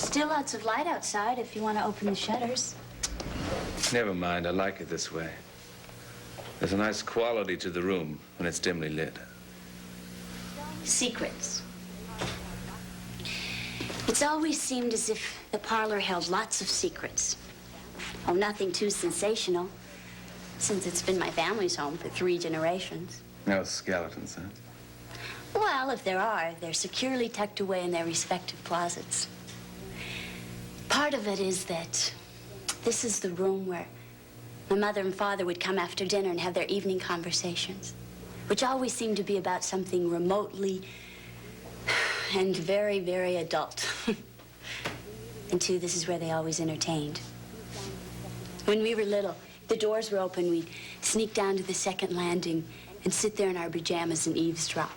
still lots of light outside if you want to open the shutters. Never mind, I like it this way. There's a nice quality to the room when it's dimly lit. Secrets. It's always seemed as if the parlor held lots of secrets. Oh, nothing too sensational, since it's been my family's home for 3 generations. No skeletons, huh? Well, if there are, they're securely tucked away in their respective closets. Part of it is that this is the room where my mother and father would come after dinner and have their evening conversations, which always seemed to be about something remotely and very, very adult. And two, this is where they always entertained. When we were little, the doors were open, we'd sneak down to the second landing and sit there in our pajamas and eavesdrop.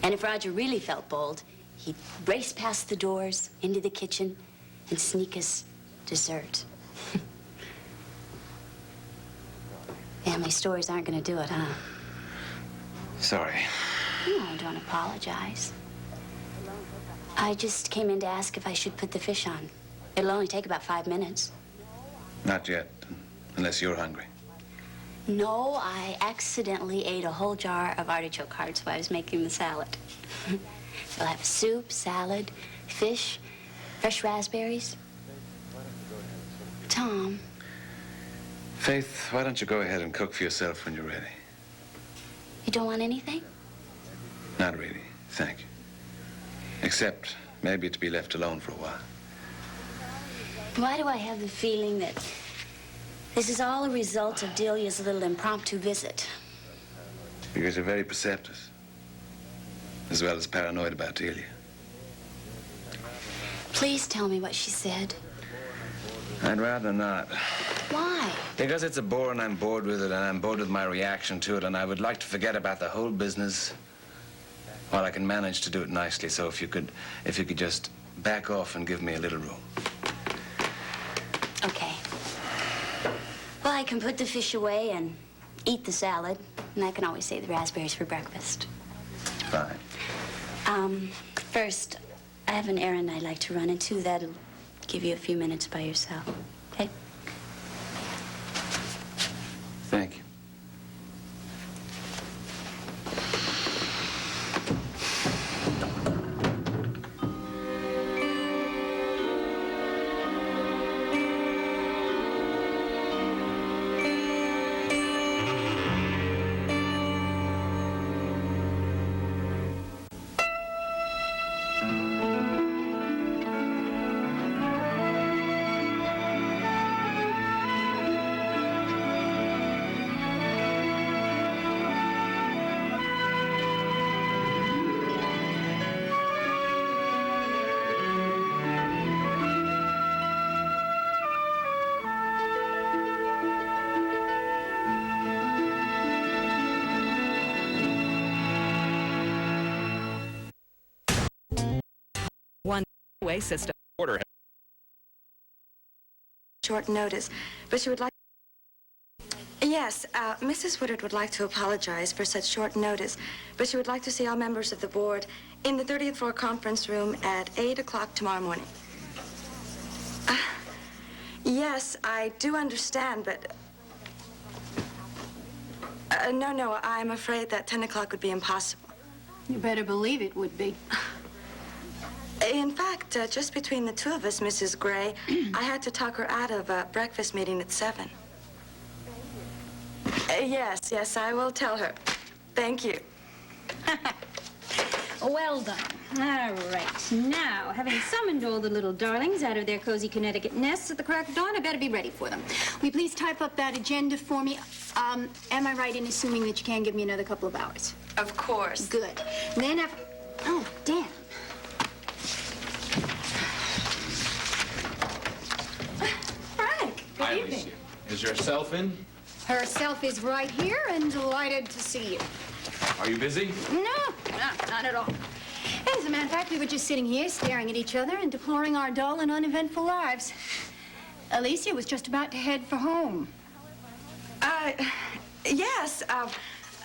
And if Roger really felt bold, he'd race past the doors into the kitchen and sneak us dessert. Family stories aren't going to do it, huh? Sorry. No, don't apologize. I just came in to ask if I should put the fish on. It'll only take about 5 minutes. Not yet, unless you're hungry. No, I accidentally ate a whole jar of artichoke hearts while I was making the salad. We'll have soup, salad, fish, fresh raspberries. Tom. Faith, why don't you go ahead and cook for yourself when you're ready? You don't want anything? Not really, thank you. Except maybe to be left alone for a while. Why do I have the feeling that this is all a result of Delia's little impromptu visit? Because you're very perceptive, as well as paranoid about Delia. Please tell me what she said. I'd rather not. Why? Because it's a bore and I'm bored with it, and I'm bored with my reaction to it, and I would like to forget about the whole business while I can manage to do it nicely. So if you could just back off and give me a little room. Okay. Well, I can put the fish away and eat the salad, and I can always save the raspberries for breakfast. Fine. First, I have an errand I'd like to run into. That'll give you a few minutes by yourself, okay? Thank you. One-way system. Order. Short notice, but she would like... Yes, Mrs. Woodard would like to apologize for such short notice, but she would like to see all members of the board in the 30th floor conference room at 8 o'clock tomorrow morning. Yes, I do understand, but... No, I'm afraid that 10 o'clock would be impossible. You better believe it would be. In fact, just between the two of us, Mrs. Gray, I had to talk her out of a breakfast meeting at 7. Yes, I will tell her. Thank you. Well done. All right. Now, having summoned all the little darlings out of their cozy Connecticut nests at the crack of dawn, I better be ready for them. Will you please type up that agenda for me? Am I right in assuming that you can give me another couple of hours? Of course. Good. And then after... Oh, damn. Frank, good Hi, evening. Alicia. Is yourself in? Herself is right here and delighted to see you. Are you busy? No, not at all. As a matter of fact, we were just sitting here staring at each other and deploring our dull and uneventful lives. Alicia was just about to head for home. Yes,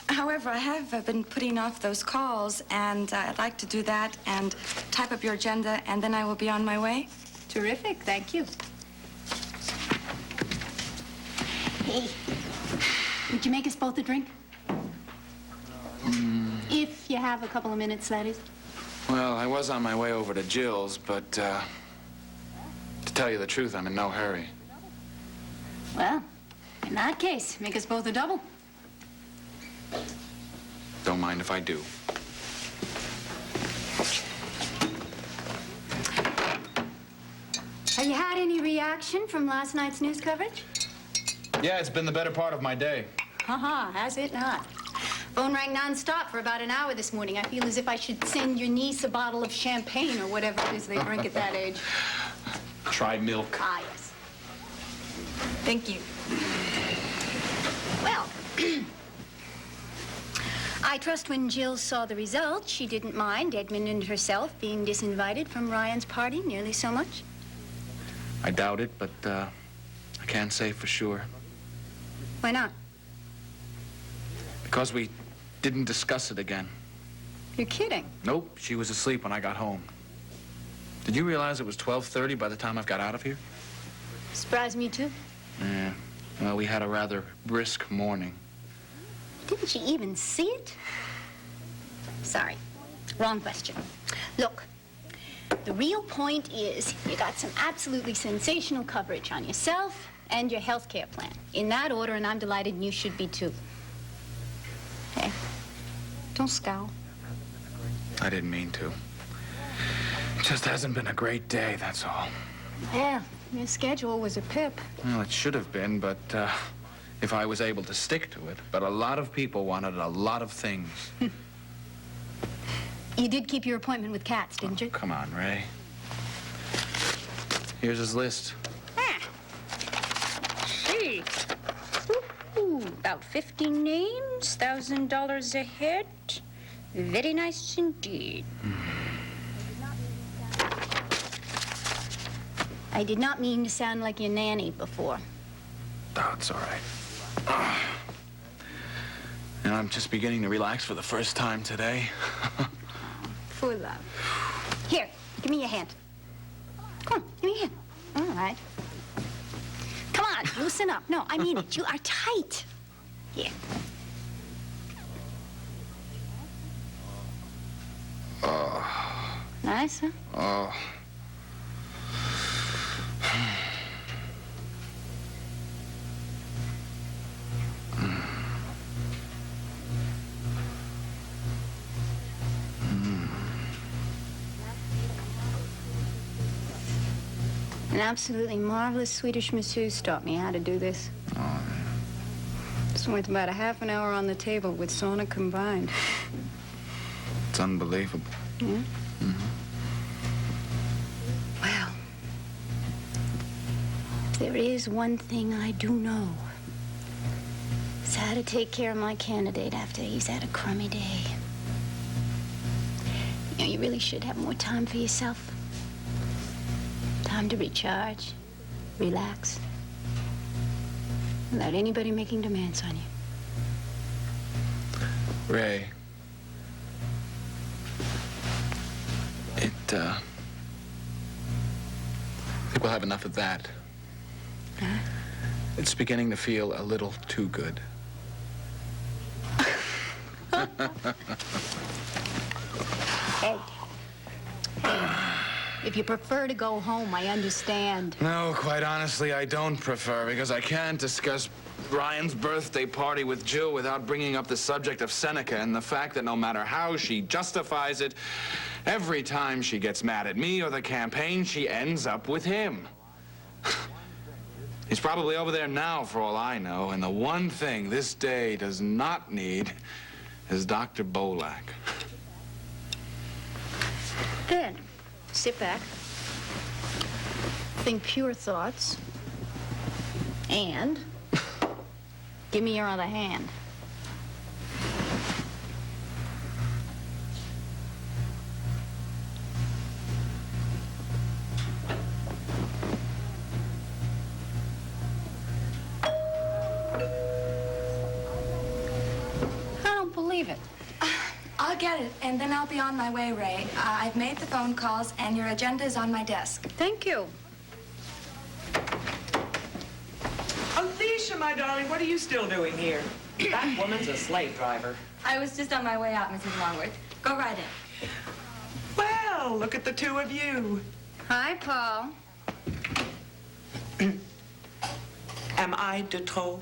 However, I have been putting off those calls, and I'd like to do that and type up your agenda, and then I will be on my way. Terrific, thank you. Hey, would you make us both a drink? If you have a couple of minutes, that is. Well, I was on my way over to Jill's, but, to tell you the truth, I'm in no hurry. Well, in that case, make us both a double. Don't mind if I do. Have you had any reaction from last night's news coverage? Yeah, it's been the better part of my day. Haha, has it not? Phone rang nonstop for about an hour this morning. I feel as if I should send your niece a bottle of champagne or whatever it is they drink at that age. Try milk. Ah, yes. Thank you. Well, I trust when Jill saw the result, she didn't mind Edmund and herself being disinvited from Ryan's party nearly so much. I doubt it, but, I can't say for sure. Why not? Because we didn't discuss it again. You're kidding. Nope, she was asleep when I got home. Did you realize it was 12:30 by the time I got out of here? Surprised me, too. Yeah. Well, we had a rather brisk morning. Didn't she even see it? Sorry. Wrong question. Look, the real point is you got some absolutely sensational coverage on yourself and your health care plan. In that order, and I'm delighted, and you should be, too. Okay? Don't scowl. I didn't mean to. It just hasn't been a great day, that's all. Yeah, your schedule was a pip. Well, it should have been, but, if I was able to stick to it. But a lot of people wanted a lot of things. You did keep your appointment with Katz, didn't you? Come on, Ray. Here's his list. Ah. See. Ooh, about 50 names, $1,000 a head. Very nice indeed. I did not mean to sound like your nanny before. Oh, it's all right. And I'm just beginning to relax for the first time today. For love. Here, give me your hand. Come on, give me your hand. All right. Come on, loosen up. No, I mean it. You are tight. Here. Nice, huh? Oh. An absolutely marvelous Swedish masseuse taught me how to do this. Oh, It's worth about a half an hour on the table with sauna combined. it's unbelievable. Yeah? Well, there is one thing I do know. It's how to take care of my candidate after he's had a crummy day. You know, you really should have more time for yourself. Time to recharge, relax, without anybody making demands on you. Ray. I think we'll have enough of that. Huh? It's beginning to feel a little too good. Ed. If you prefer to go home, I understand. No, quite honestly, I don't prefer, because I can't discuss Ryan's birthday party with Jill without bringing up the subject of Seneca and the fact that no matter how she justifies it, every time she gets mad at me or the campaign, she ends up with him. He's probably over there now, for all I know, and the one thing this day does not need is Dr. Bolak. Then, sit back, think pure thoughts, and give me your other hand. I receive it? I'll get it, and then I'll be on my way, Ray. I've made the phone calls, and your agenda is on my desk. Thank you. Alicia, my darling, what are you still doing here? That woman's a slave driver. I was just on my way out, Mrs. Longworth. Go right in. Well, look at the two of you. Hi, Paul. Am I de trop?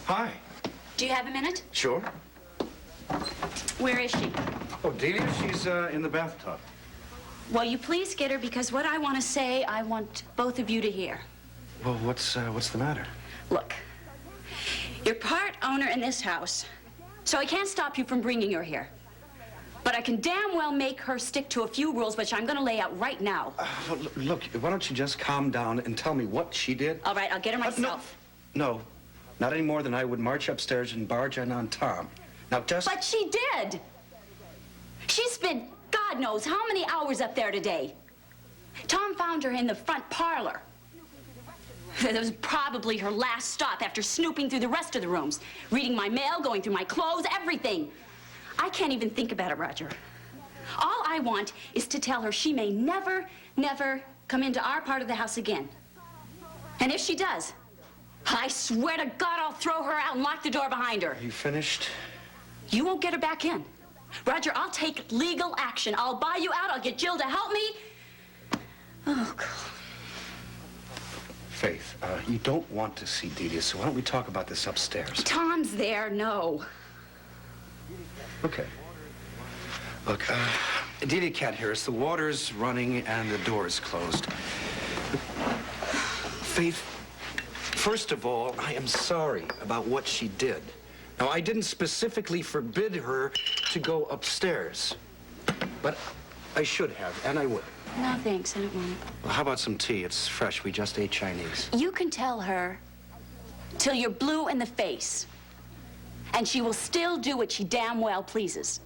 Hi. Do you have a minute? Sure. Where is she? Oh, Delia, she's in the bathtub. Will you please get her, because what I want to say, I want both of you to hear. Well, what's the matter? Look, you're part owner in this house, so I can't stop you from bringing her here. But I can damn well make her stick to a few rules, which I'm going to lay out right now. Look, why don't you just calm down and tell me what she did? All right, I'll get her myself. No, not any more than I would march upstairs and barge in on Tom. Now, just... But she did. She spent God knows how many hours up there today. Tom found her in the front parlor. That was probably her last stop after snooping through the rest of the rooms, reading my mail, going through my clothes, everything. I can't even think about it, Roger. All I want is to tell her she may never, never come into our part of the house again. And if she does, I swear to God I'll throw her out and lock the door behind her. You finished? You won't get her back in. Roger, I'll take legal action. I'll buy you out. I'll get Jill to help me. Oh, God. Faith, you don't want to see Delia, so why don't we talk about this upstairs? Tom's there, no. Okay. Look, Delia can't hear us. The water's running and the door is closed. Faith, first of all, I am sorry about what she did. Now, I didn't specifically forbid her to go upstairs, but I should have, and I would. No, thanks. I don't want it. Well, how about some tea? It's fresh. We just ate Chinese. You can tell her till you're blue in the face, and she will still do what she damn well pleases.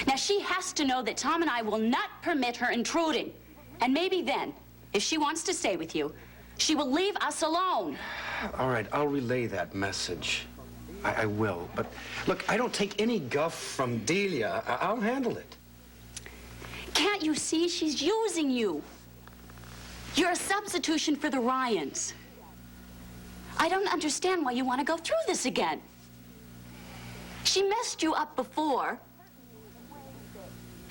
Now, she has to know that Tom and I will not permit her intruding. And maybe then, if she wants to stay with you, she will leave us alone. All right, I'll relay that message. I will, but look, I don't take any guff from Delia. I'll handle it. Can't you see she's using you? You're a substitution for the Ryans. I don't understand why you want to go through this again. She messed you up before.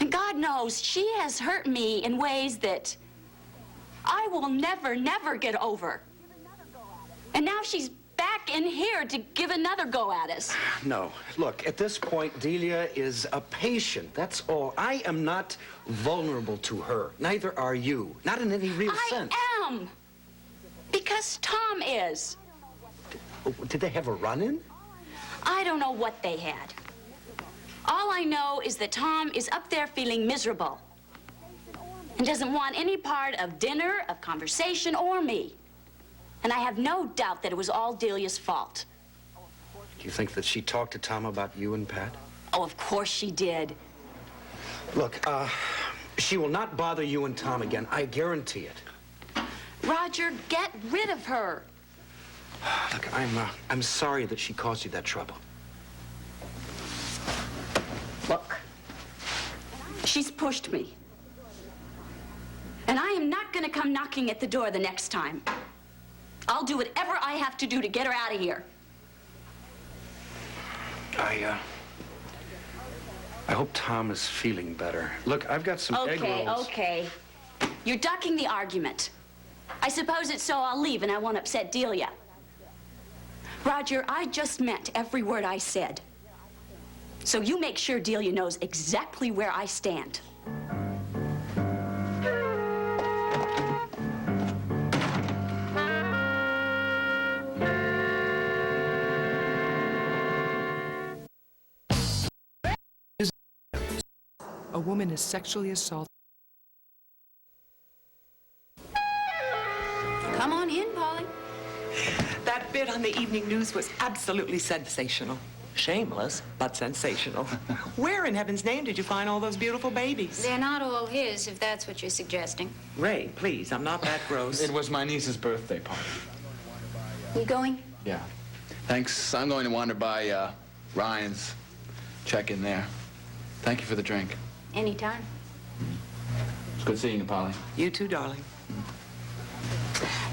And God knows she has hurt me in ways that I will never, never get over. And now she's back in here to give another go at us. No, look, at this point, Delia is a patient. That's all. I am not vulnerable to her. Neither are you. Not in any real sense. I am. Because Tom is. Did they have a run-in? I don't know what they had. All I know is that Tom is up there feeling miserable and doesn't want any part of dinner, of conversation, or me. And I have no doubt that it was all Delia's fault. Do you think that she talked to Tom about you and Pat? Oh, of course she did. Look, she will not bother you and Tom again. I guarantee it. Roger, get rid of her. Look, I'm sorry that she caused you that trouble. Look, she's pushed me. And I am not going to come knocking at the door the next time. I'll do whatever I have to do to get her out of here. I hope Tom is feeling better. Look, I've got some egg rolls. Okay. You're ducking the argument. I suppose it's so I'll leave and I won't upset Delia. Roger, I just meant every word I said. So you make sure Delia knows exactly where I stand. A woman is sexually assaulted. Come on in, Polly. That bit on the evening news was absolutely sensational. Shameless, but sensational. Where in heaven's name did you find all those beautiful babies? They're not all his, if that's what you're suggesting. Ray, please, I'm not that gross. It was my niece's birthday party. You going? Yeah. Thanks. I'm going to wander by Ryan's. Check in there. Thank you for the drink. Anytime. It's good seeing you, Polly. You too, darling.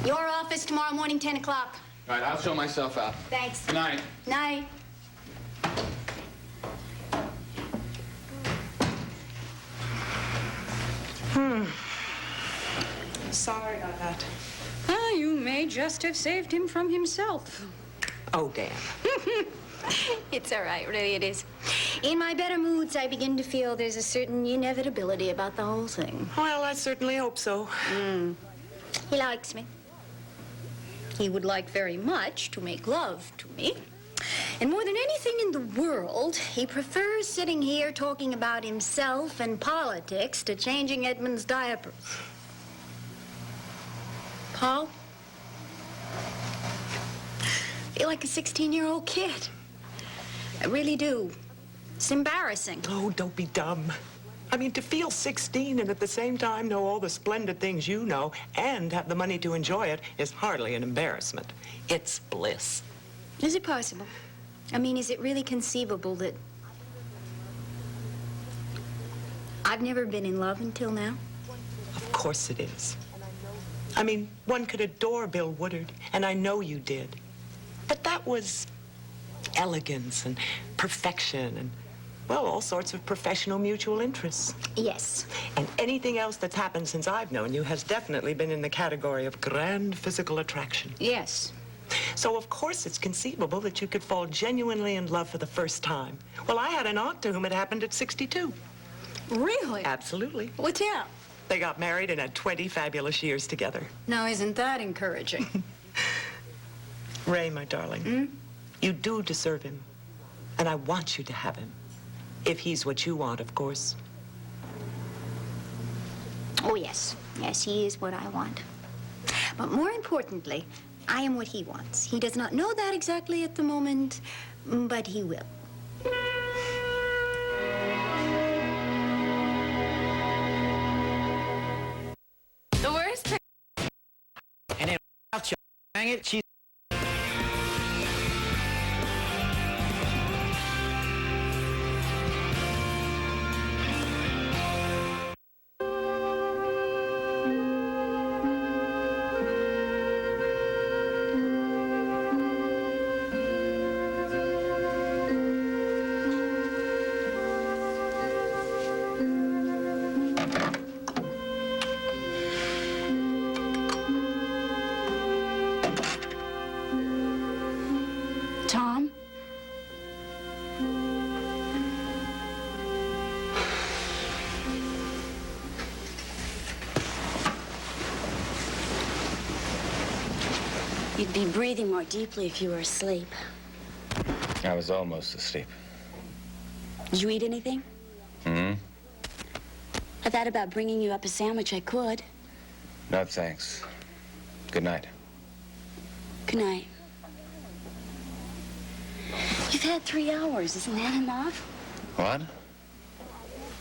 Your office tomorrow morning, 10 o'clock. All right, I'll show myself out. Thanks. Good night. Night. Sorry about that. Ah, you may just have saved him from himself. Oh, damn. It's all right, really it is. In my better moods, I begin to feel there's a certain inevitability about the whole thing. Well, I certainly hope so. He likes me. He would like very much to make love to me. And more than anything in the world, he prefers sitting here talking about himself and politics to changing Edmund's diapers. Paul? I feel like a 16-year-old kid. I really do. It's embarrassing. Oh, don't be dumb. I mean, to feel 16 and at the same time know all the splendid things you know and have the money to enjoy it is hardly an embarrassment. It's bliss. Is it possible? I mean, is it really conceivable that I've never been in love until now? Of course it is. I mean, one could adore Bill Woodard, and I know you did. But that was elegance and perfection and, well, all sorts of professional mutual interests. Yes. And anything else that's happened since I've known you has definitely been in the category of grand physical attraction. Yes. So, of course, it's conceivable that you could fall genuinely in love for the first time. Well, I had an aunt to whom it happened at 62. Really? Absolutely. What's that? They got married and had 20 fabulous years together. Now, isn't that encouraging? Ray, my darling, you do deserve him. And I want you to have him. If he's what you want, of course. Oh, yes. Yes, he is what I want. But more importantly, I am what he wants. He does not know that exactly at the moment, but he will. The worst thing. And it out, dang it, she's. Tom? You'd be breathing more deeply if you were asleep. I was almost asleep. Did you eat anything? Hmm? I thought about bringing you up a sandwich. I could. No, thanks. Good night. Good night. You've had 3 hours. Isn't that enough? What?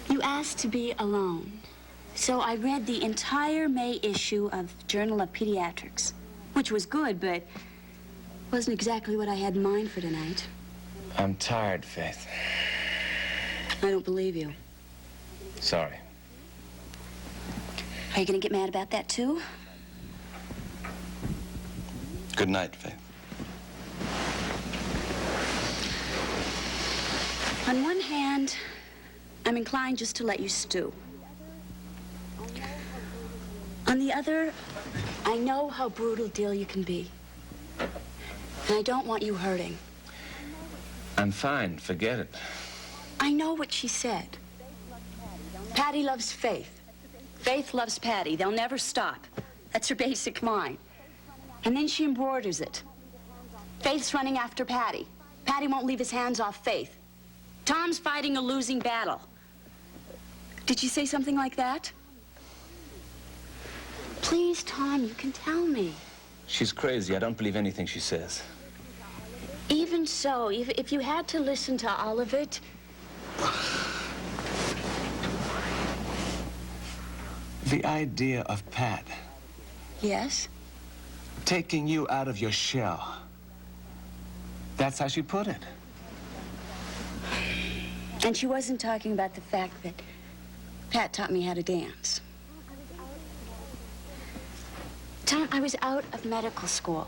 You asked to be alone. So I read the entire May issue of Journal of Pediatrics, which was good, but wasn't exactly what I had in mind for tonight. I'm tired, Faith. I don't believe you. Sorry. Are you going to get mad about that, too? Good night, Faith. On one hand, I'm inclined just to let you stew. On the other, I know how brutal a deal you can be. And I don't want you hurting. I'm fine. Forget it. I know what she said. Patty loves Faith. Faith loves Patty. They'll never stop. That's her basic line. And then she embroiders it. Faith's running after Patty. Patty won't leave his hands off Faith. Tom's fighting a losing battle. Did she say something like that? Please, Tom, you can tell me. She's crazy. I don't believe anything she says. Even so, if you had to listen to all of it, The idea of Pat yes? taking you out of your shell. That's how she put it. And she wasn't talking about the fact that Pat taught me how to dance. Tom, I was out of medical school.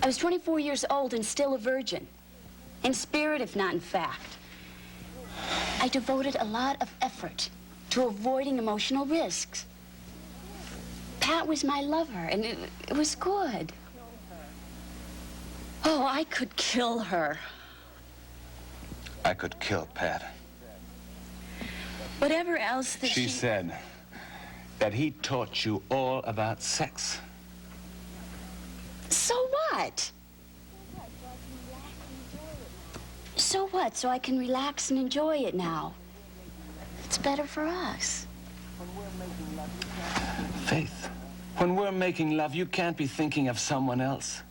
I was 24 years old and still a virgin. In spirit, if not in fact. I devoted a lot of effort to avoiding emotional risks. Pat was my lover, and it was good. Oh, I could kill her. I could kill Pat. Whatever else that She said that he taught you all about sex. So what? So what? So I can relax and enjoy it now. It's better for us. Faith, when we're making love, you can't be thinking of someone else.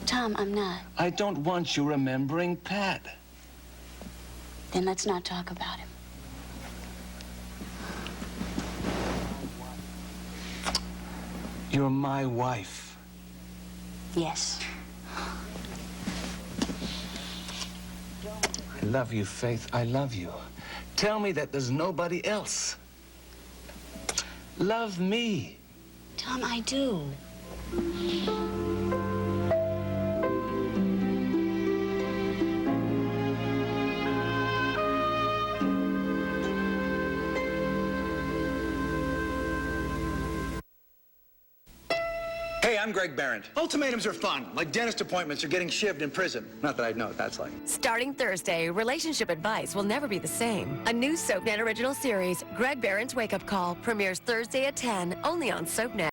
Tom, I'm not. I don't want you remembering Pat. Then let's not talk about him. You're my wife. Yes. I love you, Faith. I love you. Tell me that there's nobody else. Love me. Tom, I do. Hey, I'm Greg Barrett. Ultimatums are fun, like dentist appointments or getting shivved in prison. Not that I know what that's like. Starting Thursday, relationship advice will never be the same. A new SoapNet original series, Greg Barron's Wake Up Call, premieres Thursday at 10, only on SoapNet.